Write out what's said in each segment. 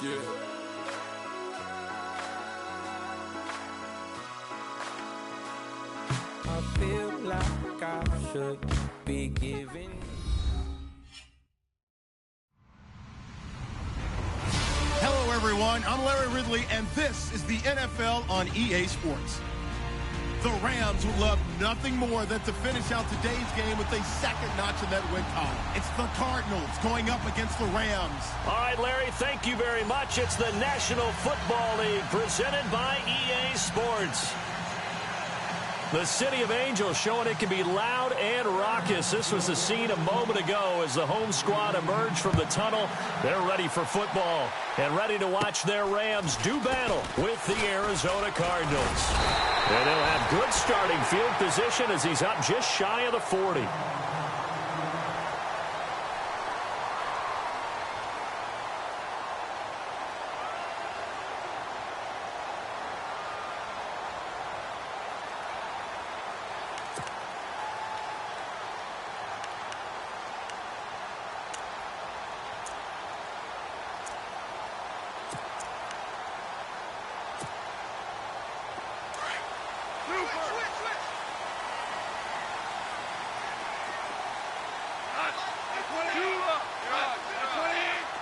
Yeah. I feel like I should be giving. Hello, everyone. I'm Larry Ridley, and this is the NFL on EA Sports. The Rams would love nothing more than to finish out today's game with a second notch in that win column. It's the Cardinals going up against the Rams. All right, Larry, thank you very much. It's the National Football League presented by EA Sports. The City of Angels showing it can be loud and raucous. This was the scene a moment ago as the home squad emerged from the tunnel. They're ready for football and ready to watch their Rams do battle with the Arizona Cardinals. And they'll have good starting field position as he's up just shy of the 40.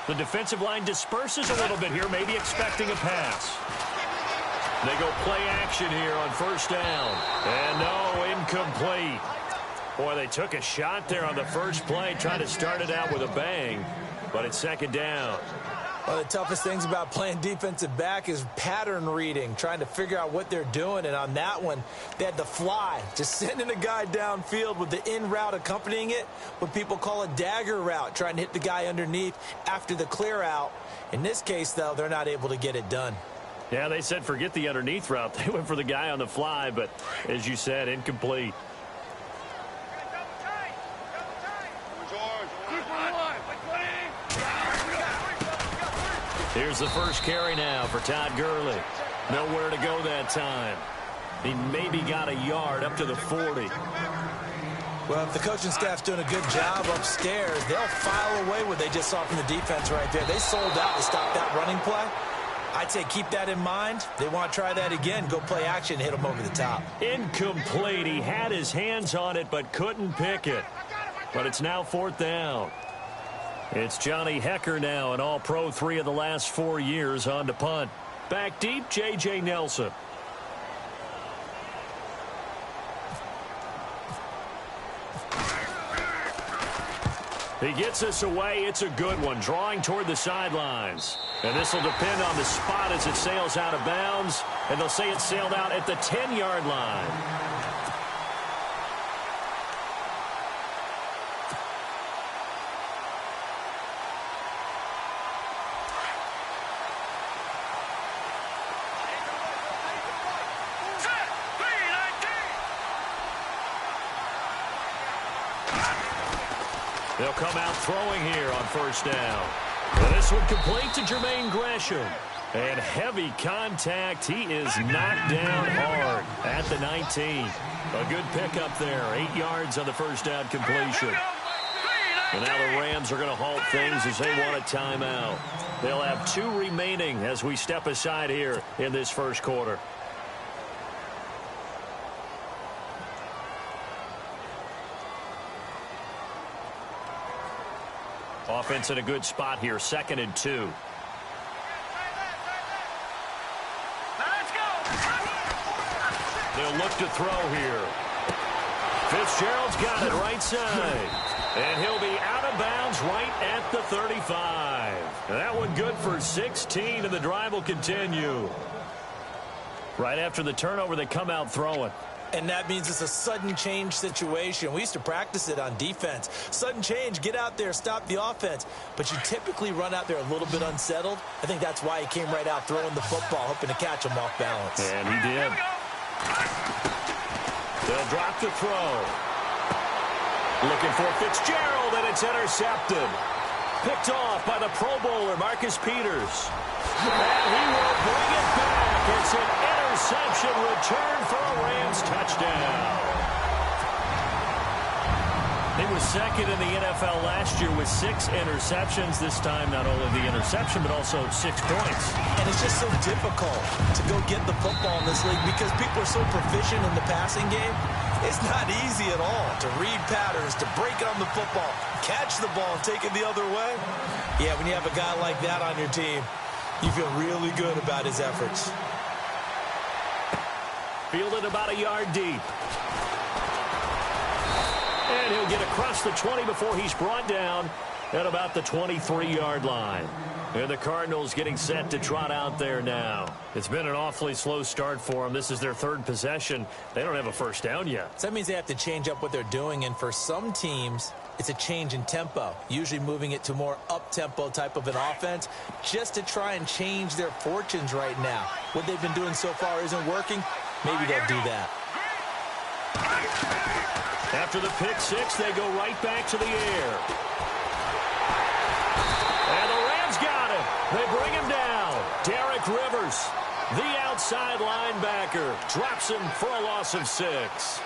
The defensive line disperses a little bit here, maybe expecting a pass. They go play action here on first down. And no, incomplete. Boy, they took a shot there on the first play, trying to start it out with a bang, but it's second down. One of the toughest things about playing defensive back is pattern reading, trying to figure out what they're doing. And on that one, they had to fly, just sending a guy downfield with the in route accompanying it, what people call a dagger route, trying to hit the guy underneath after the clear out. In this case, though, they're not able to get it done. Yeah, they said forget the underneath route. They went for the guy on the fly, but as you said, incomplete. Here's the first carry now for Todd Gurley. Nowhere to go that time. He maybe got a yard up to the 40. Well, if the coaching staff's doing a good job upstairs, they'll file away what they just saw from the defense right there. They sold out to stop that running play. I'd say keep that in mind. They want to try that again. Go play action, hit them over the top. Incomplete. He had his hands on it but couldn't pick it. But it's now fourth down. It's Johnny Hecker now, an all-pro 3 of the last 4 years on to punt. Back deep, J.J. Nelson. He gets us away. It's a good one, drawing toward the sidelines. And this will depend on the spot as it sails out of bounds. And they'll say it sailed out at the 10-yard line. They'll come out throwing here on first down. And this one complete to Jermaine Gresham. And heavy contact. He is knocked down hard at the 19. A good pickup there. 8 yards on the first down completion. And now the Rams are going to halt things as they want a timeout. They'll have 2 remaining as we step aside here in this first quarter. Offense in a good spot here, 2nd and 2. They'll look to throw here. Fitzgerald's got it right side. And he'll be out of bounds right at the 35. And that one good for 16, and the drive will continue. Right after the turnover, they come out throwing. And that means it's a sudden change situation. We used to practice it on defense. Sudden change, get out there, stop the offense. But you typically run out there a little bit unsettled. I think that's why he came right out throwing the football, hoping to catch him off balance. And he did. They'll drop the throw. Looking for Fitzgerald, and it's intercepted. Picked off by the Pro Bowler, Marcus Peters. And he will bring it back. It's an interception return for a Rams touchdown. He was second in the NFL last year with 6 interceptions. This time, not only the interception, but also 6 points. And it's just so difficult to go get the football in this league because people are so proficient in the passing game. It's not easy at all to read patterns, to break it on the football, catch the ball, and take it the other way. Yeah, when you have a guy like that on your team, you feel really good about his efforts. Fielded about a yard deep. And he'll get across the 20 before he's brought down at about the 23-yard line. And the Cardinals getting set to trot out there now. It's been an awfully slow start for them. This is their 3rd possession. They don't have a first down yet. So that means they have to change up what they're doing, and for some teams, it's a change in tempo, usually moving it to more up-tempo type of an offense just to try and change their fortunes right now. What they've been doing so far isn't working. Maybe they'll do that. After the pick 6, they go right back to the air. And the Rams got him. They bring him down. Derek Rivers, the outside linebacker, drops him for a loss of 6.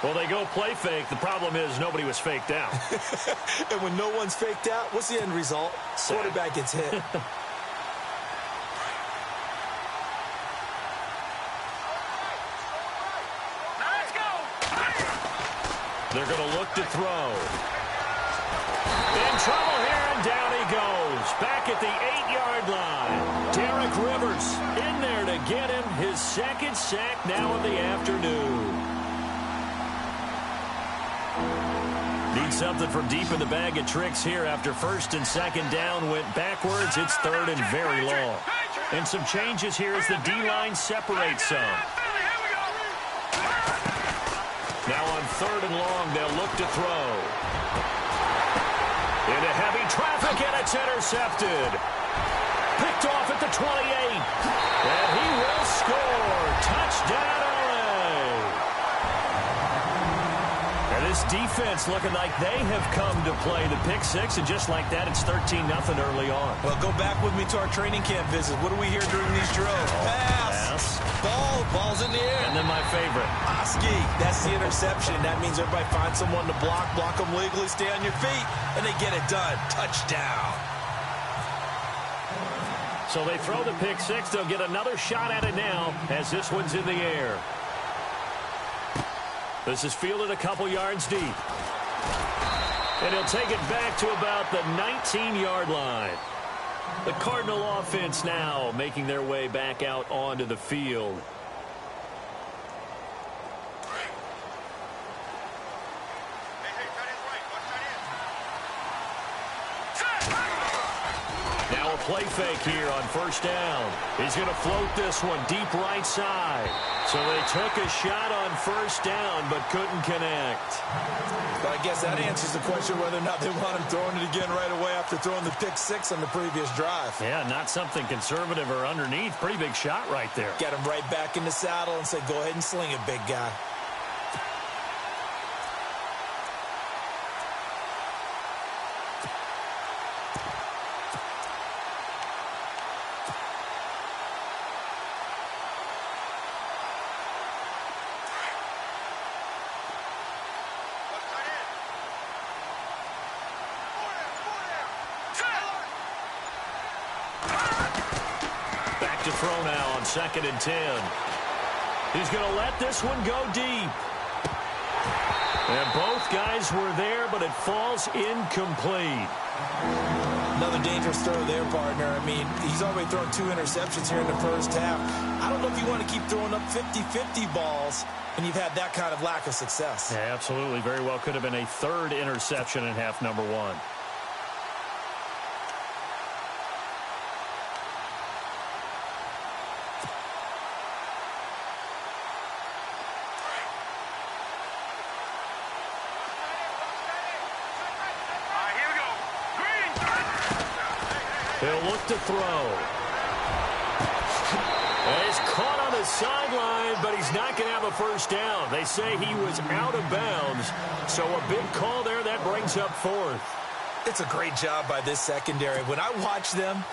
Well, they go play fake. The problem is nobody was faked out. And when no one's faked out, what's the end result? Quarterback gets hit. They're going to look to throw. In trouble here, and down he goes. Back at the 8-yard line. Derek Rivers in there to get him his 2nd sack now in the afternoon. Need something from deep in the bag of tricks here after 1st and 2nd down went backwards. It's 3rd and very long. And some changes here as the D-line separates some. Now on 3rd and long, they'll look to throw. Into heavy traffic, and it's intercepted. Picked off at the 28. And he will score. Touchdown, LA. And this defense looking like they have come to play the pick 6, and just like that, it's 13-0 early on. Well, go back with me to our training camp visit. What do we hear during these drills? Pass. Ball's in the air. And then my favorite. Oski, that's the interception. That means everybody finds someone to block them legally, stay on your feet, and they get it done. Touchdown. So they throw the pick 6. They'll get another shot at it now as this one's in the air. This is fielded a couple yards deep. And he'll take it back to about the 19-yard line. The Cardinal offense now making their way back out onto the field. Now a play fake here on 1st down. He's going to float this one deep right side. So they took a shot on 1st down but couldn't connect. But I guess that answers the question whether or not they want him throwing it again right away after throwing the pick 6 on the previous drive. Yeah, not something conservative or underneath. Pretty big shot right there. Get him right back in the saddle and say, go ahead and sling it, big guy. To throw now on 2nd and 10. He's going to let this one go deep. And both guys were there, but it falls incomplete. Another dangerous throw there, partner. I mean, he's already thrown 2 interceptions here in the 1st half. I don't know if you want to keep throwing up 50-50 balls when you've had that kind of lack of success. Yeah, absolutely. Very well could have been a 3rd interception in half number 1. He'll look to throw. And he's caught on the sideline, but he's not going to have a 1st down. They say he was out of bounds, so a big call there. That brings up 4th. It's a great job by this secondary. When I watch them,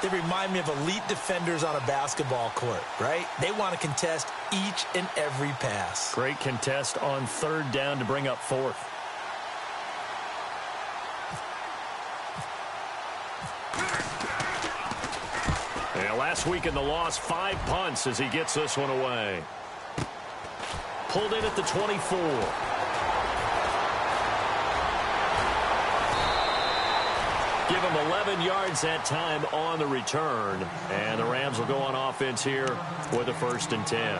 they remind me of elite defenders on a basketball court, right? They want to contest each and every pass. Great contest on 3rd down to bring up 4th. Yeah, last week in the loss, 5 punts as he gets this one away. Pulled in at the 24. Give him 11 yards that time on the return. And the Rams will go on offense here with a 1st and 10.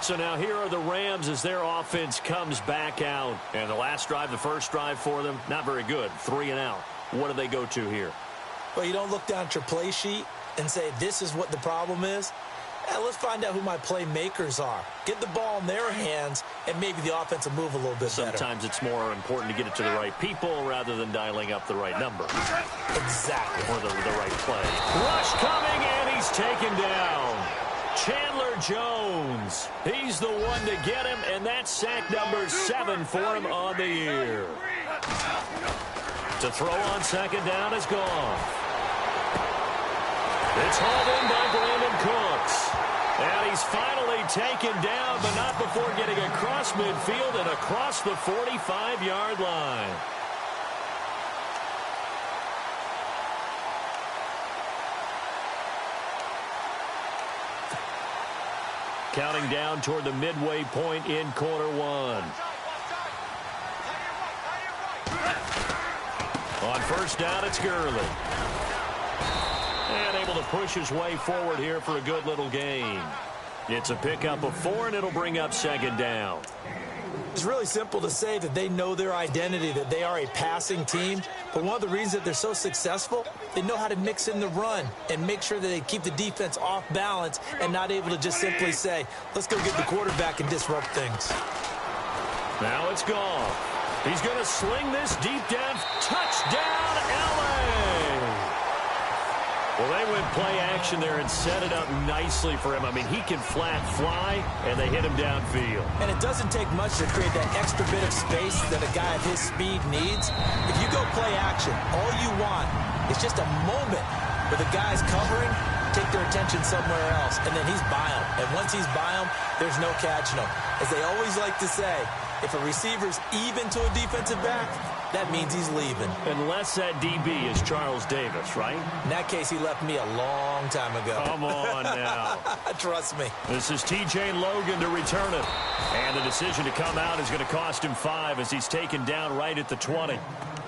So now here are the Rams as their offense comes back out. And the last drive, the first drive for them, not very good. 3 and out. What do they go to here? Well, you don't look down at your play sheet and say, this is what the problem is. Let's find out who my playmakers are. Get the ball in their hands, and maybe the offense will move a little bit better. Sometimes it's more important to get it to the right people rather than dialing up the right number. Exactly. Or the right play. Rush coming, and he's taken down. Chandler Jones. He's the one to get him, and that's sack number 7 for him on the year. To throw on 2nd down is gone. It's hauled in by Brandon Cooks. And he's finally taken down, but not before getting across midfield and across the 45-yard line. Counting down toward the midway point in quarter 1. On 1st down, it's Gurley. And able to push his way forward here for a good little gain. It's a pickup of 4, and it'll bring up 2nd down. It's really simple to say that they know their identity, that they are a passing team. But one of the reasons that they're so successful, they know how to mix in the run and make sure that they keep the defense off balance and not able to just simply say, let's go get the quarterback and disrupt things. Now it's gone. He's going to sling this deep down. Touchdown, L.A. Well, they went play action there and set it up nicely for him. I mean, he can flat fly, and they hit him downfield. And it doesn't take much to create that extra bit of space that a guy of his speed needs. If you go play action, all you want is just a moment where the guy's covering, take their attention somewhere else, and then he's by him. And once he's by him, there's no catching him. As they always like to say, if a receiver's even to a defensive back, that means he's leaving. Unless that DB is Charles Davis, right? In that case, he left me a long time ago. Come on now. Trust me. This is T.J. Logan to return it. And the decision to come out is going to cost him 5 as he's taken down right at the 20.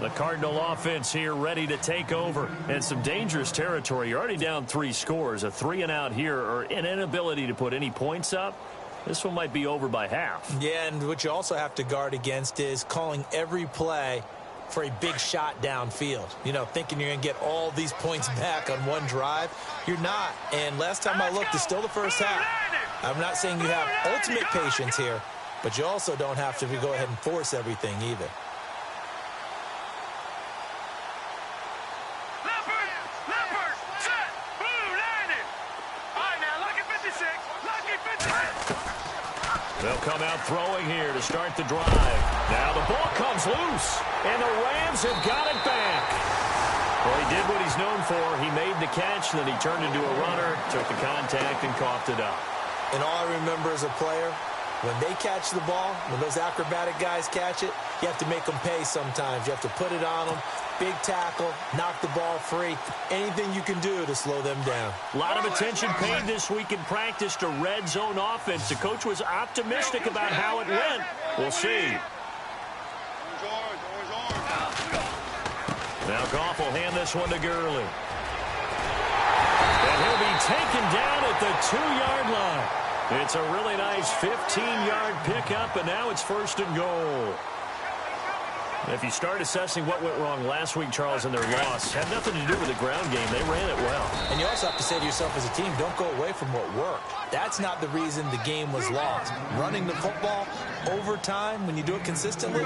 The Cardinal offense here ready to take over. And some dangerous territory. You're already down 3 scores. A 3 and out here, or an inability to put any points up. This one might be over by half. Yeah, and what you also have to guard against is calling every play for a big shot downfield. You know, thinking you're going to get all these points back on one drive. You're not. And last time I looked, it's still the first half. I'm not saying you have ultimate patience here, but you also don't have to go ahead and force everything either. They'll come out throwing here to start the drive. Now the ball comes loose, and the Rams have got it back. Well, he did what he's known for. He made the catch, then he turned into a runner, took the contact, and coughed it up. And all I remember as a player, when they catch the ball, when those acrobatic guys catch it, you have to make them pay sometimes. You have to put it on them. Big tackle, knock the ball free. Anything you can do to slow them down. A lot of attention paid this week in practice to red zone offense. The coach was optimistic about how it went. We'll see. Now Goff will hand this one to Gurley. And he'll be taken down at the 2-yard line. It's a really nice 15-yard pickup, and now it's 1st and goal. If you start assessing what went wrong last week, Charles, in their loss, had nothing to do with the ground game. They ran it well. And you also have to say to yourself as a team, don't go away from what worked. That's not the reason the game was lost. Running the football over time, when you do it consistently,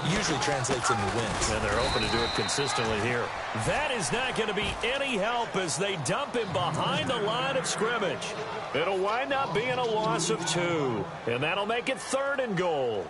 usually translates into wins. And they're open to do it consistently here. That is not going to be any help as they dump him behind the line of scrimmage. It'll wind up being a loss of 2. And that'll make it 3rd and goal.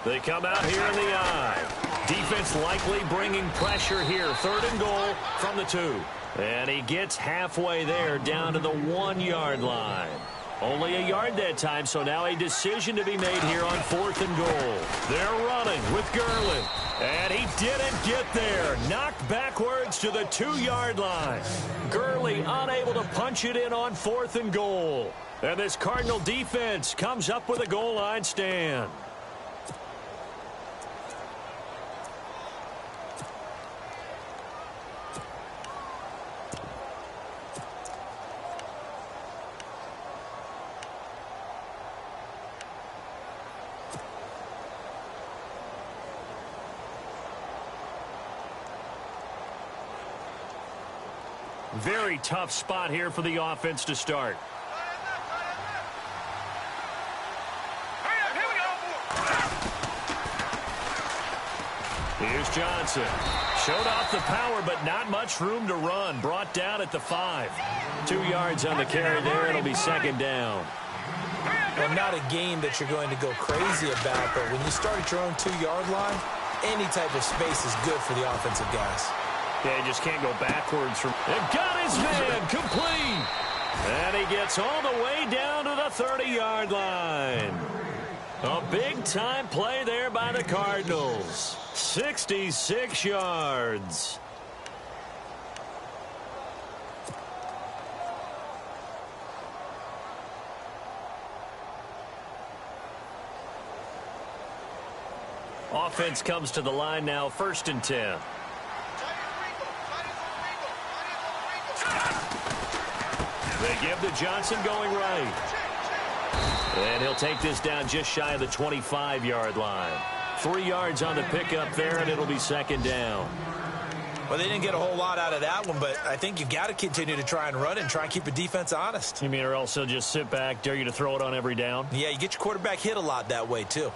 They come out here in the eye. Defense likely bringing pressure here. 3rd and goal from the 2. And he gets halfway there down to the 1-yard line. Only a yard that time, so now a decision to be made here on 4th and goal. They're running with Gurley. And he didn't get there. Knocked backwards to the 2-yard line. Gurley unable to punch it in on 4th and goal. And this Cardinal defense comes up with a goal line stand. Very tough spot here for the offense to start. Here's Johnson. Showed off the power, but not much room to run. Brought down at the 5. 2 yards on the carry there. It'll be 2nd down. Well, not a game that you're going to go crazy about, but when you start at your own 2-yard line, any type of space is good for the offensive guys. Yeah, he just can't go backwards. And got his man complete. And he gets all the way down to the 30-yard line. A big-time play there by the Cardinals. 66 yards. Offense comes to the line now, 1st and 10. They give to Johnson going right. And he'll take this down just shy of the 25-yard line. 3 yards on the pickup there, and it'll be 2nd down. Well, they didn't get a whole lot out of that one, but I think you've got to continue to try and run it and try and keep the defense honest. You mean, or else they'll just sit back, dare you to throw it on every down? Yeah, you get your quarterback hit a lot that way, too.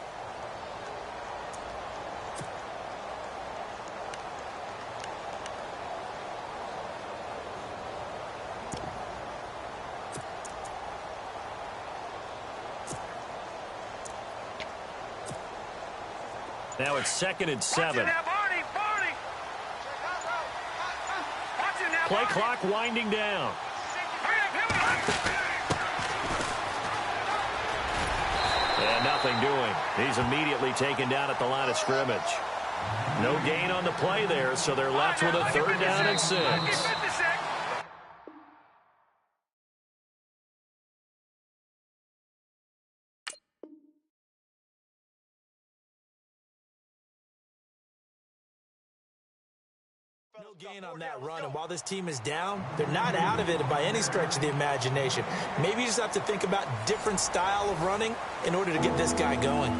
Now it's 2nd and 7. Play clock winding down. And nothing doing. He's immediately taken down at the line of scrimmage. No gain on the play there, so they're left with a 3rd down and 6. No gain on that run, and while this team is down, they're not out of it by any stretch of the imagination. Maybe you just have to think about different style of running in order to get this guy going.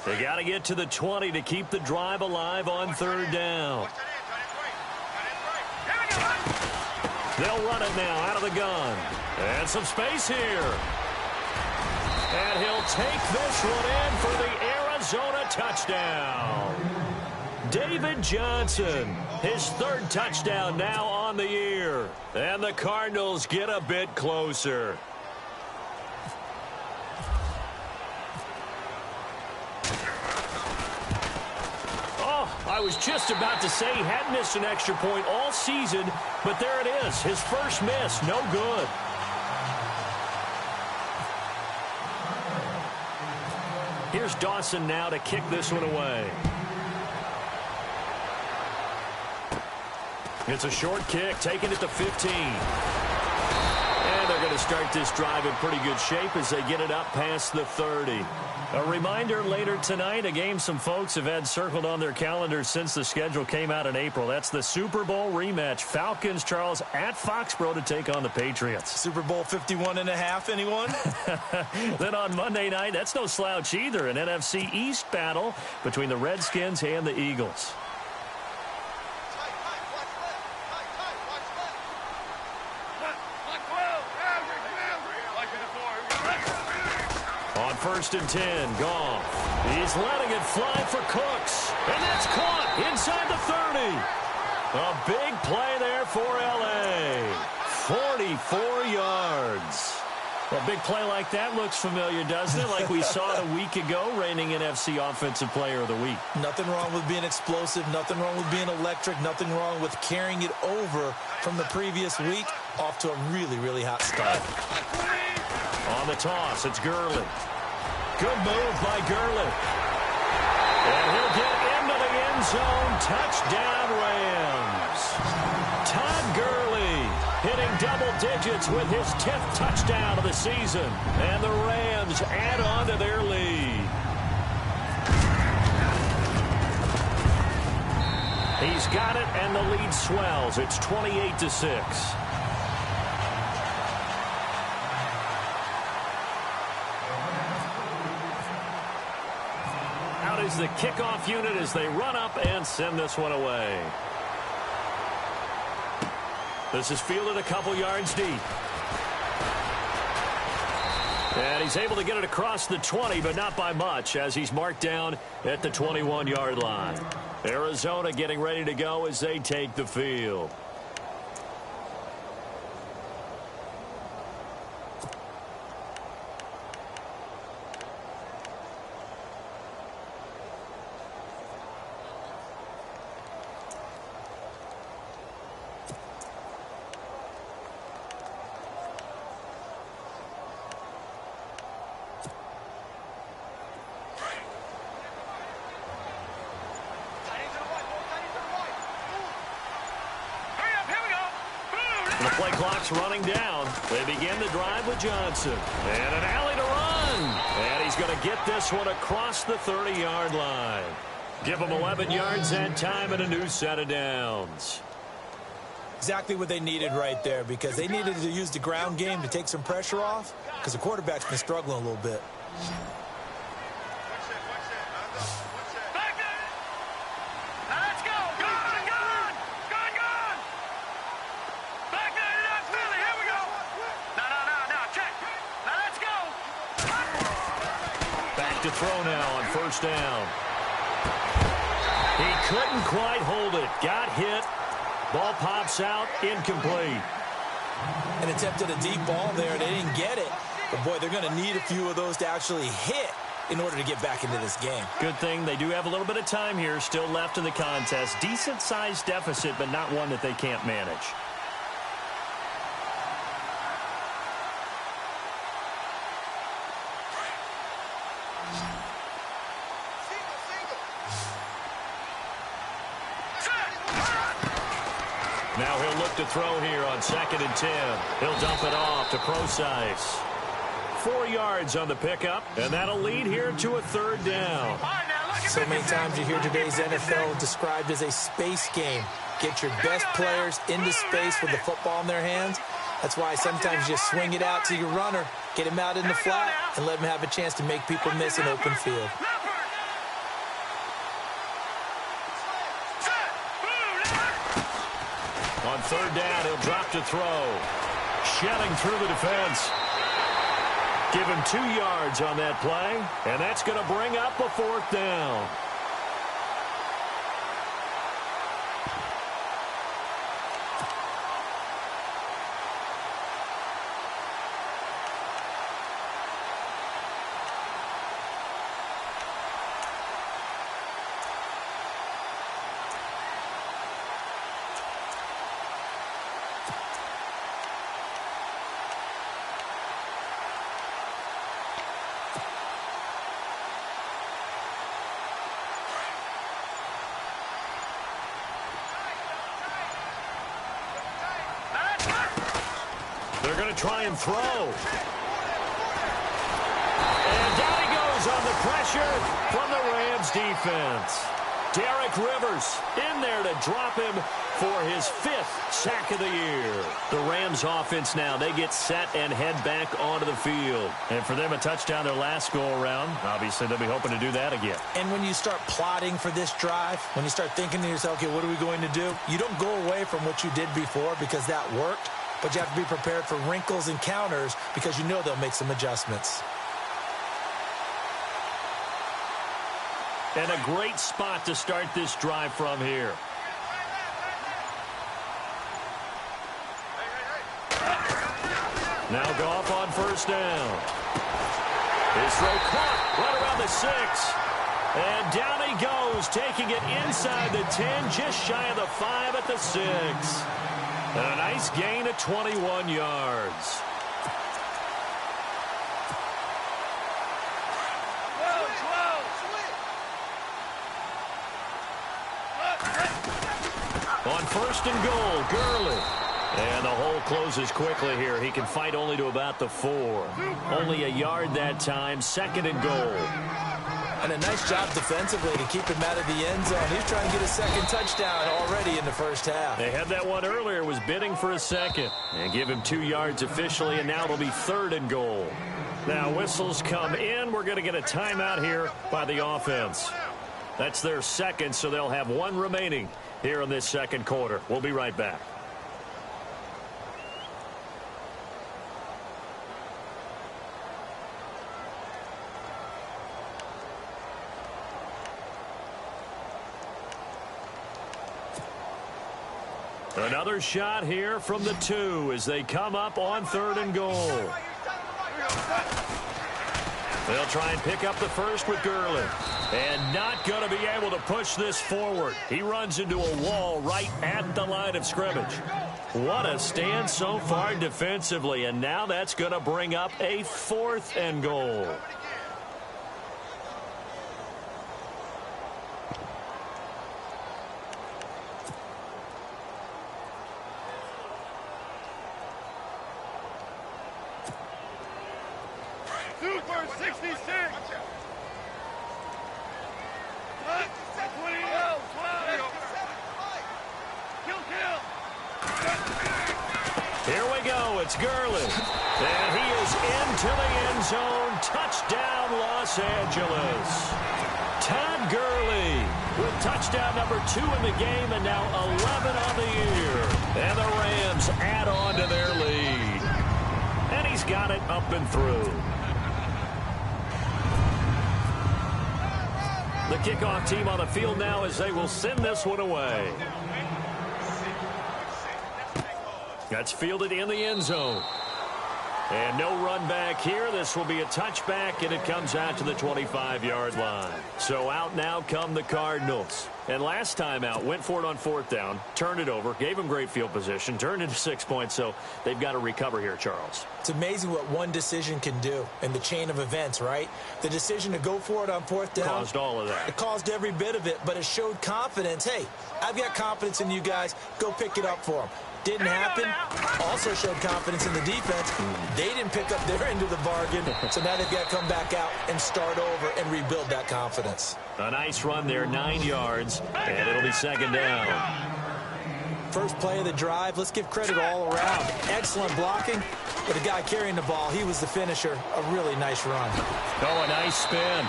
They got to get to the 20 to keep the drive alive on 3rd down. They'll run it now out of the gun. And some space here. And he'll take this one in for the Arizona touchdown. David Johnson, his 3rd touchdown now on the year. And the Cardinals get a bit closer. I was just about to say he hadn't missed an extra point all season, but there it is. His first miss, no good. Here's Dawson now to kick this one away. It's a short kick, taking it to 15. And they're going to start this drive in pretty good shape as they get it up past the 30. A reminder later tonight, a game some folks have had circled on their calendars since the schedule came out in April. That's the Super Bowl rematch. Falcons, Charles, at Foxborough to take on the Patriots. Super Bowl 51.5, anyone? Then on Monday night, that's no slouch either. An NFC East battle between the Redskins and the Eagles. On 1st and 10, Goff. He's letting it fly for Cooks. And that's caught inside the 30. A big play there for L.A. 44 yards. A big play like that looks familiar, doesn't it? Like we saw it a week ago, reigning NFC Offensive Player of the Week. Nothing wrong with being explosive. Nothing wrong with being electric. Nothing wrong with carrying it over from the previous week off to a really, really hot start. On the toss, it's Gurley. Good move by Gurley. And he'll get into the end zone. Touchdown, Rams. Todd Gurley hitting double digits with his 10th touchdown of the season. And the Rams add on to their lead. He's got it, and the lead swells. It's 28-6. Out is the kickoff unit as they run up and send this one away. This is fielded a couple yards deep. And he's able to get it across the 20, but not by much, as he's marked down at the 21-yard line. Arizona getting ready to go as they take the field. The play clock's running down. They begin the drive with Johnson. And an alley to run. And he's going to get this one across the 30-yard line. Give him 11 yards that time and a new set of downs. Exactly what they needed right there, because they needed to use the ground game to take some pressure off, because the quarterback's been struggling a little bit. To throw now on first down. He couldn't quite hold it. Got hit. Ball pops out. Incomplete. And attempted a deep ball there. They didn't get it. But, boy, they're going to need a few of those to actually hit in order to get back into this game. Good thing they do have a little bit of time here still left in the contest. Decent-sized deficit, but not one that they can't manage. Now he'll look to throw here on 2nd and 10. He'll dump it off to Procise. 4 yards on the pickup, and that'll lead here to a 3rd down. So many times you hear today's NFL described as a space game. Get your best players into space with the football in their hands. That's why sometimes you just swing it out to your runner, get him out in the flat, and let him have a chance to make people miss an open field. On 3rd down, he'll drop to throw. Shelling through the defense. Give him 2 yards on that play, and that's going to bring up a 4th down. They're going to try and throw. And down he goes on the pressure from the Rams defense. Derek Rivers in there to drop him for his 5th sack of the year. The Rams offense now, they get set and head back onto the field. And for them, a touchdown their last go-around. Obviously, they'll be hoping to do that again. And when you start plotting for this drive, when you start thinking to yourself, okay, what are we going to do? You don't go away from what you did before because that worked. But you have to be prepared for wrinkles and counters because you know they'll make some adjustments. And a great spot to start this drive from here. Now Goff on first down. His throw caught right around the 6. And down he goes, taking it inside the 10, just shy of the 5 at the 6. And a nice gain of 21 yards. On first and goal, Gurley. And the hole closes quickly here. He can fight only to about the 4. Only a yard that time, second and goal. And a nice job defensively to keep him out of the end zone. He's trying to get a second touchdown already in the first half. They had that one earlier, was bidding for a second. And give him 2 yards officially, and now it'll be third and goal. Now whistles come in. We're going to get a timeout here by the offense. That's their second, so they'll have 1 remaining here in this second quarter. We'll be right back. Another shot here from the 2 as they come up on third and goal. They'll try and pick up the first with Gurley. And not going to be able to push this forward. He runs into a wall right at the line of scrimmage. What a stand so far defensively. And now that's going to bring up a 4th and goal. Super 66. Here we go. It's Gurley. And he is into the end zone. Touchdown, Los Angeles. Todd Gurley with touchdown number 2 in the game and now 11 on the year. And the Rams add on to their lead. And he's got it up and through. The kickoff team on the field now as they will send this one away. That's fielded in the end zone. And no run back here. This will be a touchback, and it comes out to the 25-yard line. So out now come the Cardinals. And last time out, went for it on 4th down, turned it over, gave them great field position, turned into 6 points, so they've got to recover here, Charles. It's amazing what one decision can do in the chain of events, right? The decision to go for it on 4th down. Caused all of that. It caused every bit of it, but it showed confidence. Hey, I've got confidence in you guys. Go pick it up for them. Didn't happen. Also showed confidence in the defense. They didn't pick up their end of the bargain, so now they've got to come back out and start over and rebuild that confidence. A nice run there, 9 yards, and it'll be second down. First play of the drive. Let's give credit all around. Excellent blocking, but the guy carrying the ball, he was the finisher. A really nice run. Oh, a nice spin.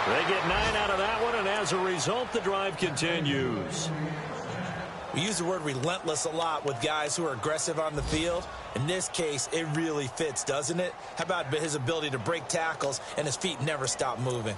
They get 9 out of that one, and as a result, the drive continues. We use the word relentless a lot with guys who are aggressive on the field. In this case, it really fits, doesn't it? How about his ability to break tackles and his feet never stop moving?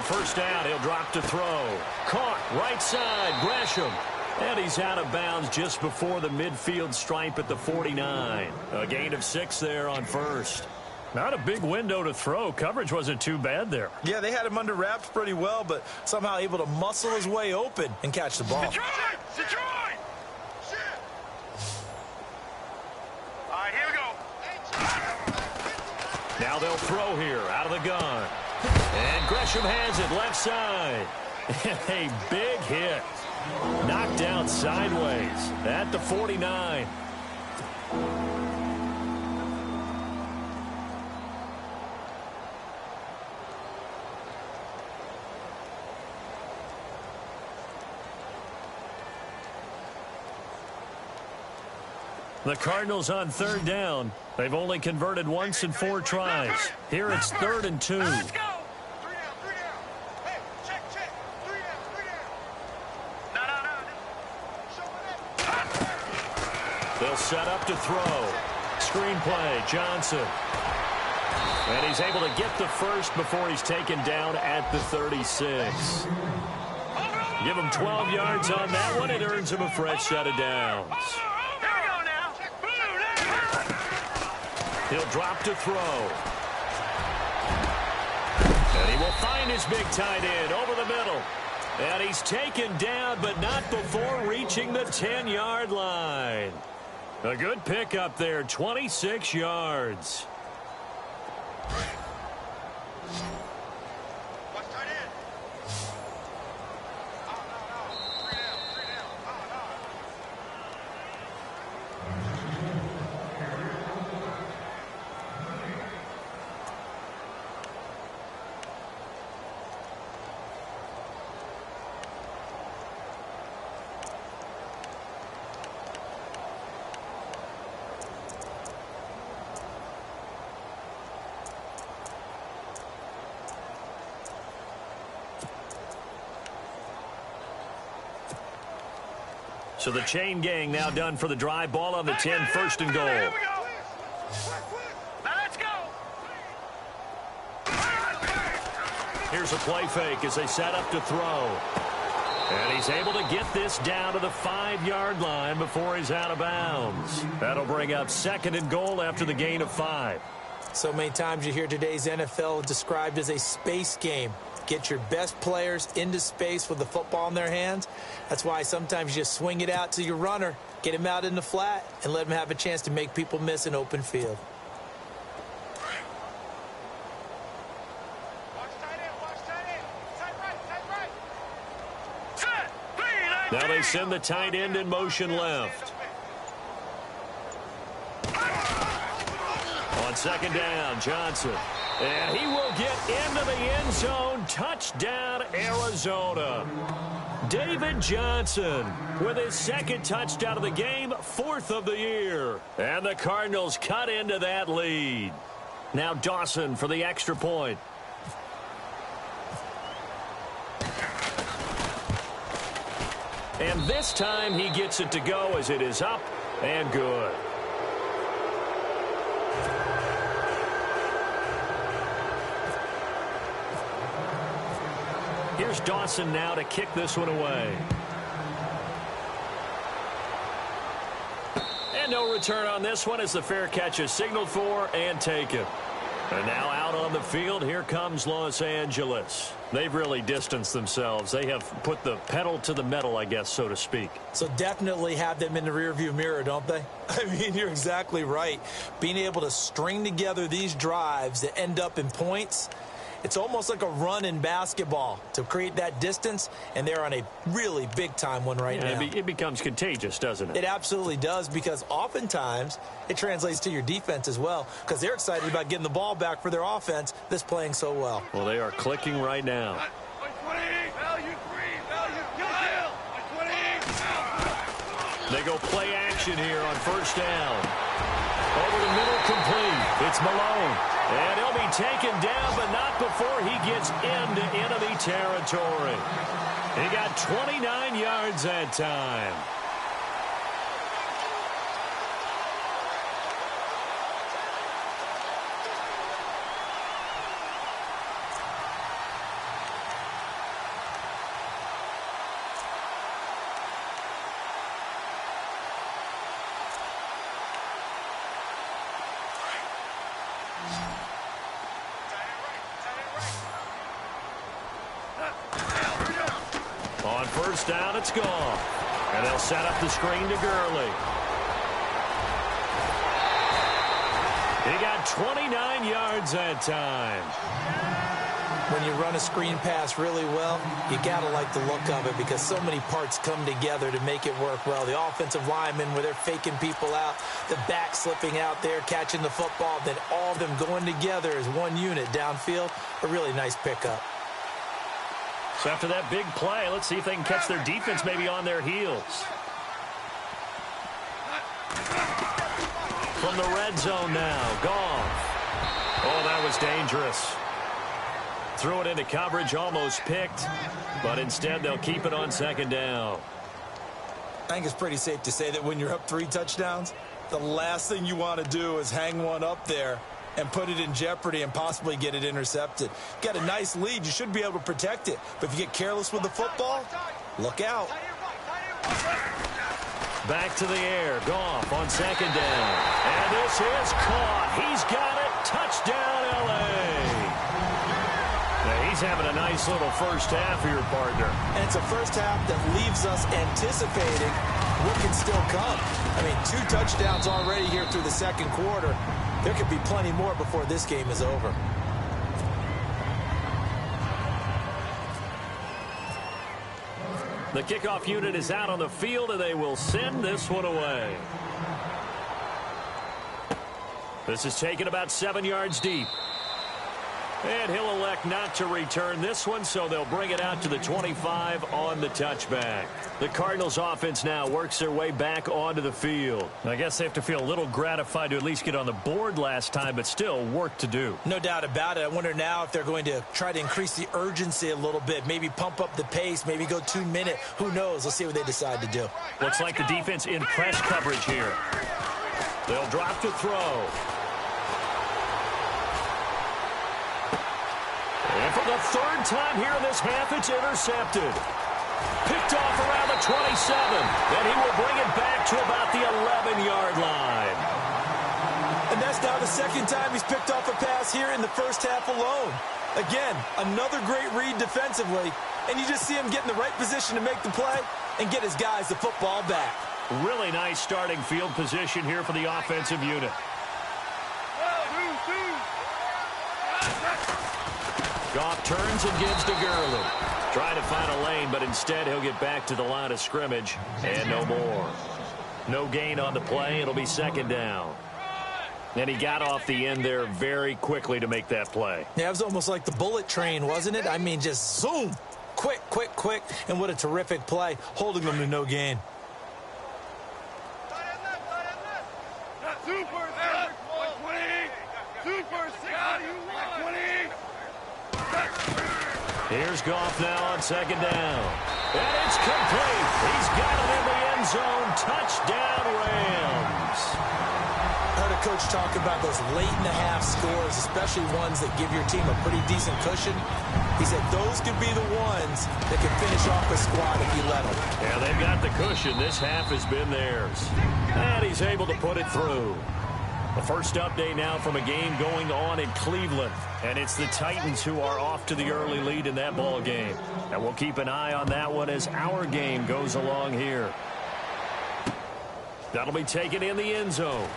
First down, he'll drop to throw. Caught, right side, Gresham. And he's out of bounds just before the midfield stripe at the 49. A gain of 6 there on first. Not a big window to throw. Coverage wasn't too bad there. Yeah, they had him under wraps pretty well, but somehow able to muscle his way open and catch the ball. Detroit! Detroit! All right, here we go. Now they'll throw here out of the gun. And Gresham has it left side. A big hit. Knocked down sideways at the 49. The Cardinals on third down. They've only converted once in 4 tries. Here it's 3rd and 2. Let's go. 3 down, 3 down. Hey, check. 3 down, 3 down. No. They'll set up to throw. Screenplay, Johnson. And he's able to get the first before he's taken down at the 36. Give him 12 yards on that one. It earns him a fresh set of downs. Here we go now. He'll drop to throw. And he will find his big tight end over the middle. And he's taken down, but not before reaching the 10-yard line. A good pickup there, 26 yards. Watch tight end. No. 3 down, 3 down. No. So the chain gang now done for the drive. Ball on the 10, 1st and goal. Here we go. Now let's go. Here's a play fake as they set up to throw. And he's able to get this down to the 5-yard line before he's out of bounds. That'll bring up 2nd and goal after the gain of 5. So many times you hear today's NFL described as a space game. Get your best players into space with the football in their hands. That's why sometimes you just swing it out to your runner, get him out in the flat, and let him have a chance to make people miss an open field. Watch tight end. Tight right. Set. Now they send the tight end in motion left. On 2nd down, Johnson. And he will get into the end zone. Touchdown, Arizona. David Johnson with his 2nd touchdown of the game, 4th of the year. And the Cardinals cut into that lead. Now Dawson for the extra point. And this time he gets it to go as it is up and good. Here's Dawson now to kick this one away. And no return on this one as the fair catch is signaled for and taken. And now out on the field, here comes Los Angeles. They've really distanced themselves. They have put the pedal to the metal, I guess, so to speak. So definitely have them in the rearview mirror, don't they? I mean, you're exactly right. Being able to string together these drives that end up in points, it's almost like a run in basketball to create that distance, and they're on a really big-time one right now. It becomes contagious, doesn't it? It absolutely does, because oftentimes it translates to your defense as well, because they're excited about getting the ball back for their offense that's playing so well. Well, they are clicking right now. Value 3. They go play action here on 1st down. Over the middle, complete. It's Malone. And he'll be taken down, but not before he gets into enemy territory. He got 29 yards that time. On 1st down, it's gone. And they'll set up the screen to Gurley. He got 29 yards that time. When you run a screen pass really well, you got to like the look of it, because so many parts come together to make it work well. The offensive linemen, where they're faking people out, the back slipping out there, catching the football, then all of them going together as one unit downfield. A really nice pickup. So after that big play, let's see if they can catch their defense maybe on their heels. from the red zone now. Goff. Oh, that was dangerous. Threw it into coverage, almost picked, but instead they'll keep it on second down. I think it's pretty safe to say that when you're up 3 touchdowns, the last thing you want to do is hang one up there and put it in jeopardy and possibly get it intercepted. Got a nice lead. You should be able to protect it. But if you get careless with the football, look out. Back to the air. Goff on second down. And this is caught. He's got it. Touchdown, L.A. Now, he's having a nice little first half here, partner. And it's a first half that leaves us anticipating what can still come. I mean, 2 touchdowns already here through the second quarter. There could be plenty more before this game is over. The kickoff unit is out on the field, and they will send this one away. This is taken about 7 yards deep. And he'll elect not to return this one, so they'll bring it out to the 25 on the touchback. The Cardinals offense now works their way back onto the field. I guess they have to feel a little gratified to at least get on the board last time, but still work to do. No doubt about it. I wonder now if they're going to try to increase the urgency a little bit, maybe pump up the pace, maybe go 2-minute. Who knows? Let's see what they decide to do. Looks like the defense in press coverage here. They'll drop to throw. And for the 3rd time here in this half, it's intercepted. Picked off around the 27. Then he will bring it back to about the 11-yard line. And that's now the 2nd time he's picked off a pass here in the first half alone. Again, another great read defensively. And you just see him get in the right position to make the play and get his guys the football back. Really nice starting field position here for the offensive unit. Goff turns and gives to Gurley. Trying to find a lane, but instead he'll get back to the line of scrimmage. And no more. No gain on the play. It'll be 2nd down. And he got off the end there very quickly to make that play. Yeah, it was almost like the bullet train, wasn't it? I mean, just zoom. Quick, quick, quick. And what a terrific play, holding them to no gain. Here's Goff now on 2nd down. And it's complete. He's got it in the end zone. Touchdown, Rams. I heard a coach talk about those late-in-the-half scores, especially ones that give your team a pretty decent cushion. He said those could be the ones that can finish off a squad if you let them. Yeah, they've got the cushion. This half has been theirs. And he's able to put it through. The first update now from a game going on in Cleveland. And it's the Titans who are off to the early lead in that ball game. And we'll keep an eye on that one as our game goes along here. That'll be taken in the end zone.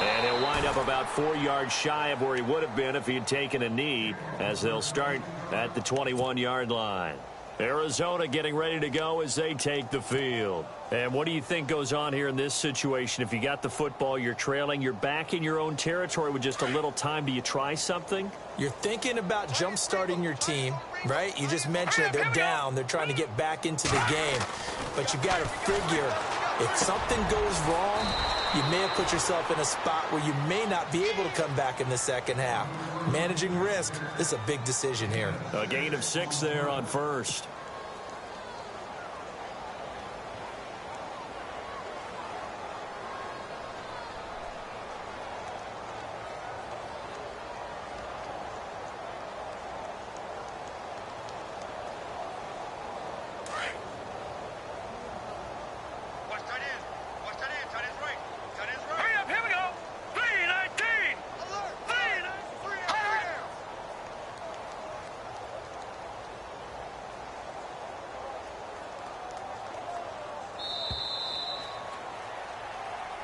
And he'll wind up about 4 yards shy of where he would have been if he had taken a knee, as they'll start at the 21-yard line. Arizona getting ready to go as they take the field. And what do you think goes on here in this situation? If you got the football, you're trailing, you're back in your own territory with just a little time. Do you try something? You're thinking about jump-starting your team, right? You just mentioned it. They're down. They're trying to get back into the game. But you got to figure, if something goes wrong, you may have put yourself in a spot where you may not be able to come back in the second half. Managing risk, this is a big decision here. A gain of 6 there on first.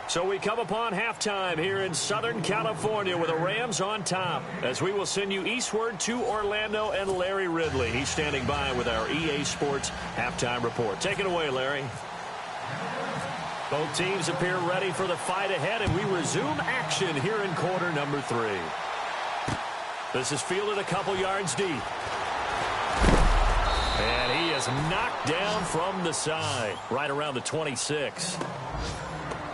So we come upon halftime here in Southern California with the Rams on top, as we will send you eastward to Orlando and Larry Ridley. He's standing by with our EA Sports halftime report. Take it away, Larry. Both teams appear ready for the fight ahead, and we resume action here in quarter number 3. This is fielded a couple yards deep. And he is knocked down from the side, right around the 26.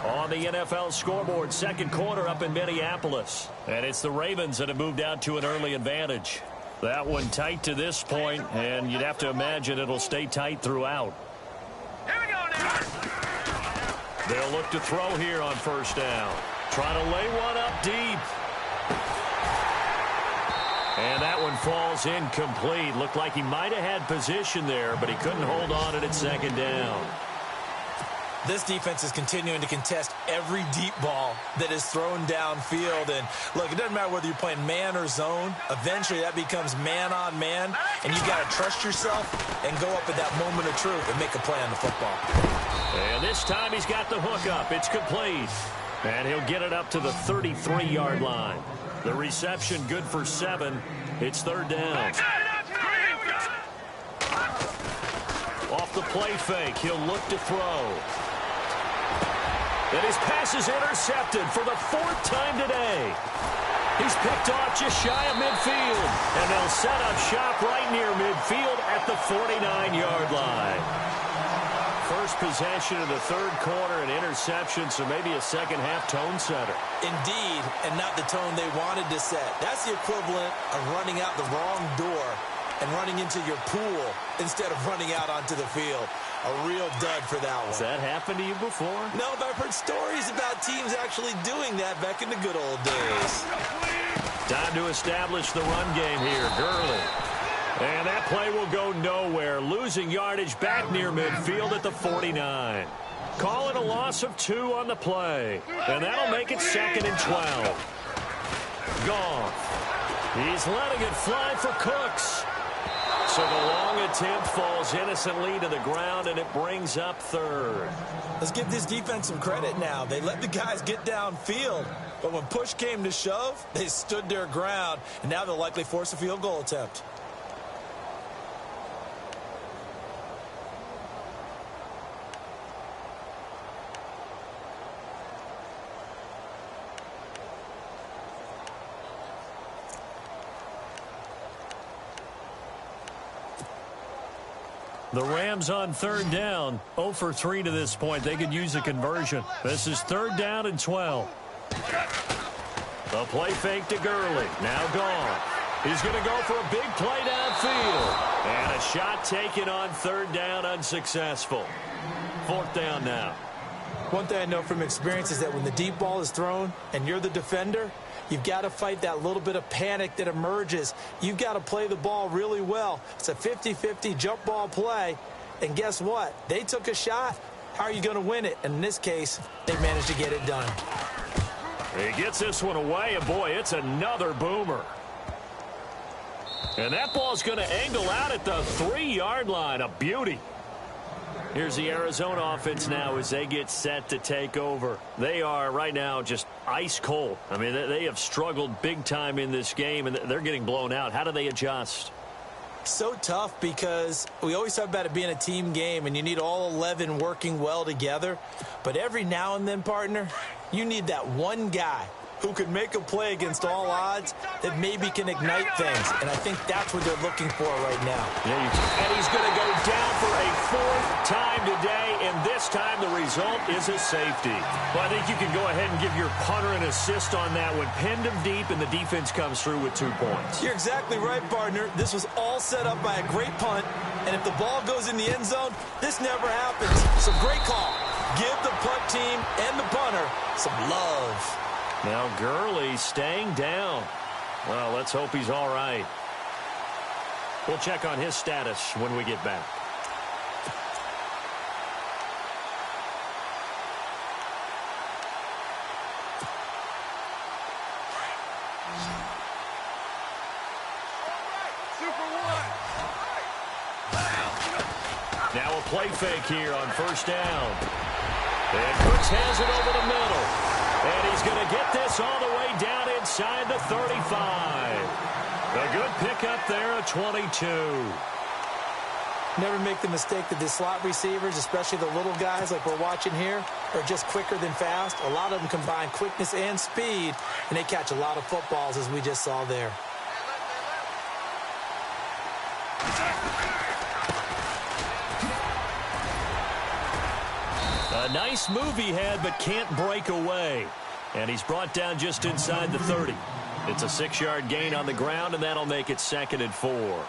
On the NFL scoreboard, second quarter up in Minneapolis. And it's the Ravens that have moved out to an early advantage. That one tight to this point, and you'd have to imagine it'll stay tight throughout. Here we go now. They'll look to throw here on first down. Trying to lay one up deep. And that one falls incomplete. Looked like he might have had position there, but he couldn't hold on at second down. This defense is continuing to contest every deep ball that is thrown downfield. And, look, it doesn't matter whether you're playing man or zone. Eventually, that becomes man-on-man, and you got to trust yourself and go up at that moment of truth and make a play on the football. And this time he's got the hook up. It's complete. And he'll get it up to the 33-yard line. The reception good for 7. It's third down. Off the play fake, he'll look to throw. And his pass is intercepted for the 4th time today. He's picked off just shy of midfield. And they'll set up shop right near midfield at the 49-yard line. First possession of the third quarter, an interception, so maybe a second-half tone setter. Indeed, and not the tone they wanted to set. That's the equivalent of running out the wrong door and running into your pool instead of running out onto the field. A real dud for that one. Has that happened to you before? No, but I've heard stories about teams actually doing that back in the good old days. Time to establish the run game here. Gurley. And that play will go nowhere. Losing yardage back near midfield at the 49. Calling a loss of 2 on the play. And that'll make it 2nd and 12. Goff. He's letting it fly for Cooks. So the long attempt falls innocently to the ground, and it brings up 3rd. Let's give this defense some credit now. They let the guys get downfield, but when push came to shove, they stood their ground, and now they'll likely force a field goal attempt. The Rams on third down, 0 for 3 to this point. They could use a conversion. This is 3rd down and 12. The play fake to Gurley. Now gone. He's going to go for a big play downfield. And a shot taken on 3rd down, unsuccessful. 4th down now. One thing I know from experience is that when the deep ball is thrown and you're the defender, you've got to fight that little bit of panic that emerges. You've got to play the ball really well. It's a 50-50 jump ball play. And guess what? They took a shot. How are you going to win it? And in this case, they managed to get it done. He gets this one away, and boy, it's another boomer. And that ball's going to angle out at the 3-yard line. A beauty. Here's the Arizona offense now as they get set to take over. They are right now just ice cold. I mean, they have struggled big time in this game, and they're getting blown out. How do they adjust? So tough because we always talk about it being a team game, and you need all 11 working well together. But every now and then, partner, you need that one guy who can make a play against all odds that maybe can ignite things. And I think that's what they're looking for right now. And he's going to go down for a 4th time today, and this time the result is a safety. Well, I think you can go ahead and give your punter an assist on that one. Pinned him deep, and the defense comes through with 2 points. You're exactly right, partner. This was all set up by a great punt, and if the ball goes in the end zone, this never happens. So great call. Give the punt team and the punter some love. Now Gurley staying down. Well, let's hope he's all right. We'll check on his status when we get back. Now a play fake here on first down. And Cooks has it over the middle. And he's going to get this all the way down inside the 35. A good pickup there at 22. Never make the mistake that the slot receivers, especially the little guys like we're watching here, are just quicker than fast. A lot of them combine quickness and speed, and they catch a lot of footballs, as we just saw there. A nice move he had, but can't break away. And he's brought down just inside the 30. It's a 6-yard gain on the ground, and that'll make it 2nd and 4.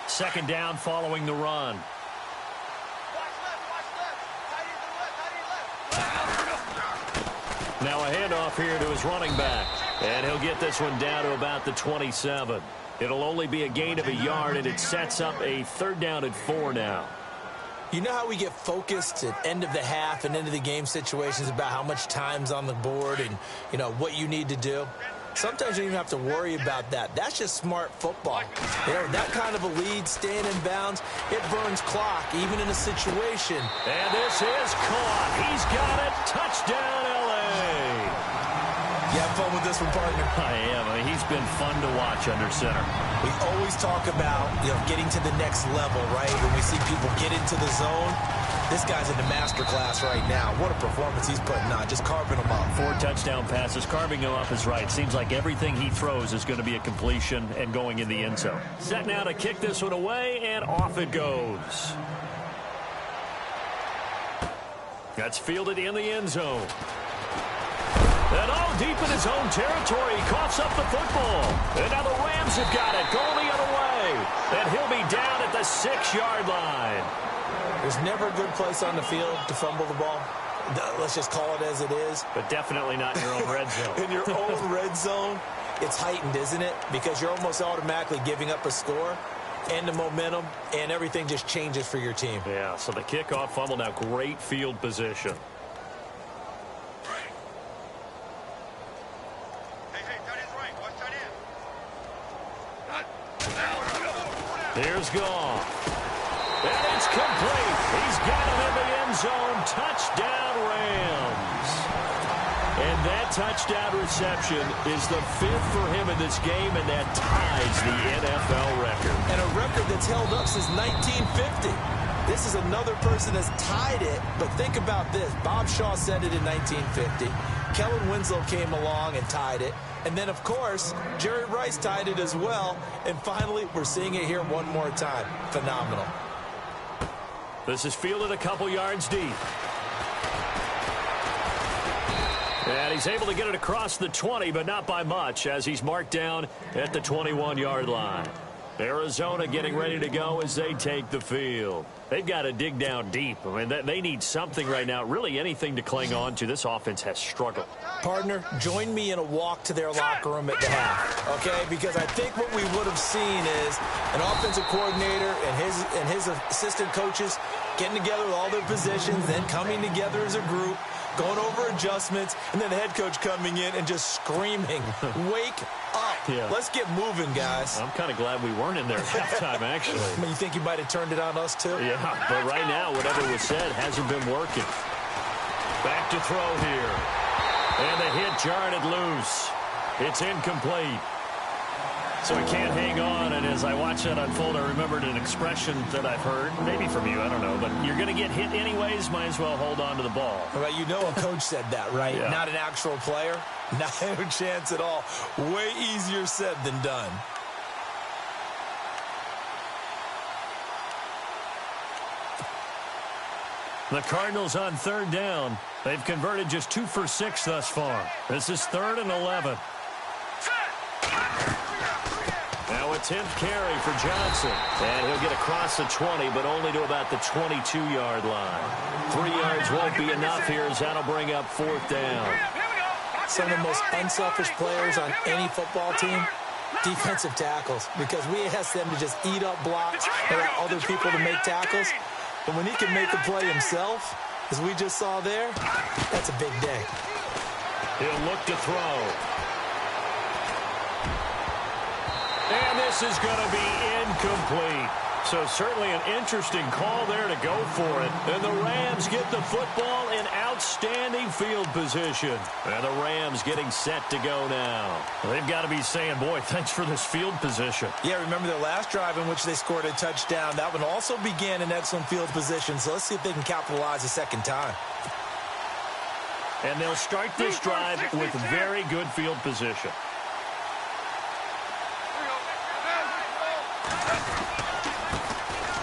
Second down following the run. Now a handoff here to his running back. And he'll get this one down to about the 27. It'll only be a gain of a yard, and it sets up a 3rd down and 4 now. You know how we get focused at end of the half and end of the game situations about how much time's on the board and, you know, what you need to do? Sometimes you don't even have to worry about that. That's just smart football. You know, that kind of a lead, staying in bounds, it burns clock, even in a situation. And this is caught. He's got it. Touchdown, L.A. You have fun with this one, partner? I am. I mean, he's been fun to watch under center. We always talk about, you know, getting to the next level, right? When we see people get into the zone, this guy's in the master class right now. What a performance he's putting on, just carving them up. 4 touchdown passes. Carving him up is right. Seems like everything he throws is going to be a completion and going in the end zone. Set now to kick this one away, and off it goes. That's fielded in the end zone. And all deep in his own territory, he coughs up the football. And now the Rams have got it, going the other way. And he'll be down at the 6-yard line. There's never a good place on the field to fumble the ball. Let's just call it as it is. But definitely not in your own red zone. In your own red zone, it's heightened, isn't it? Because you're almost automatically giving up a score and the momentum, and everything just changes for your team. Yeah, so the kickoff fumble, now great field position. Here's Goff. And it's complete. He's got him in the end zone. Touchdown, Rams. And that touchdown reception is the 5th for him in this game, and that ties the NFL record. And a record that's held up since 1950. This is another person that's tied it, but think about this. Bob Shaw said it in 1950. Kellen Winslow came along and tied it. And then, of course, Jerry Rice tied it as well. And finally, we're seeing it here one more time. Phenomenal. This is fielded a couple yards deep. And he's able to get it across the 20, but not by much, as he's marked down at the 21-yard line. Arizona getting ready to go as they take the field. They've got to dig down deep. I mean, they need something right now, really anything to cling on to. This offense has struggled. Partner, join me in a walk to their locker room at the half, okay? Because I think what we would have seen is an offensive coordinator and his assistant coaches getting together with all their positions, then coming together as a group, going over adjustments, and then the head coach coming in and just screaming, wake up. Yeah. Let's get moving, guys. I'm kind of glad we weren't in there at halftime, actually. I mean, you think you might have turned it on us, too? Yeah, but right now, whatever was said hasn't been working. Back to throw here. And the hit jarred it loose. It's incomplete. So he can't hang on, and as I watch that unfold, I remembered an expression that I've heard, maybe from you, I don't know, but you're going to get hit anyways, might as well hold on to the ball. Well, you know a coach said that, right? Yeah. Not an actual player. Not a chance at all. Way easier said than done. The Cardinals on 3rd down. They've converted just 2 for 6 thus far. This is 3rd and 11. Now attempt carry for Johnson. And he'll get across the 20, but only to about the 22-yard line. 3 yards won't be enough here as that'll bring up 4th down. Some of the most unselfish players on any football team, defensive tackles, because we ask them to just eat up blocks, allow other people to make tackles. But when he can make a play himself, as we just saw there, that's a big day. He'll look to throw. And this is going to be incomplete. So certainly an interesting call there to go for it. And the Rams get the football in outstanding field position. And the Rams getting set to go now. They've got to be saying, boy, thanks for this field position. Yeah, remember their last drive in which they scored a touchdown. That one also began in excellent field position. So let's see if they can capitalize a second time. And they'll start this drive with very good field position.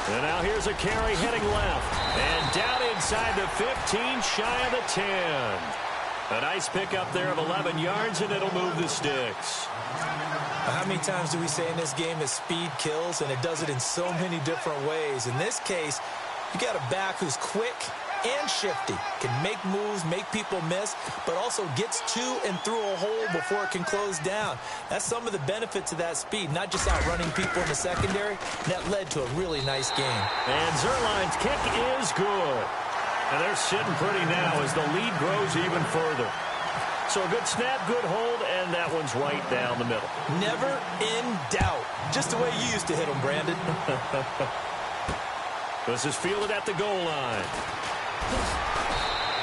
And now here's a carry heading left. And down inside the 15, shy of the 10. A nice pickup there of 11 yards, and it'll move the sticks. How many times do we say in this game that speed kills, and it does it in so many different ways? In this case, you got a back who's quick and shifty, can make moves, make people miss, but also gets to and through a hole before it can close down. That's some of the benefits of that speed, not just outrunning people in the secondary. That led to a really nice game. And Zerline's kick is good. And they're sitting pretty now as the lead grows even further. So a good snap, good hold, and that one's right down the middle. Never in doubt. Just the way you used to hit them, Brandon. This is fielded at the goal line.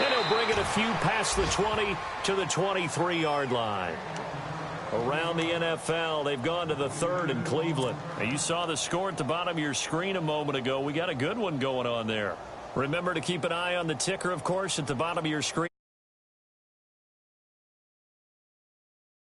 And he'll bring it a few past the 20 to the 23-yard line. Around the NFL, they've gone to the 3rd in Cleveland. Now, you saw the score at the bottom of your screen a moment ago. We got a good one going on there. Remember to keep an eye on the ticker, of course, at the bottom of your screen.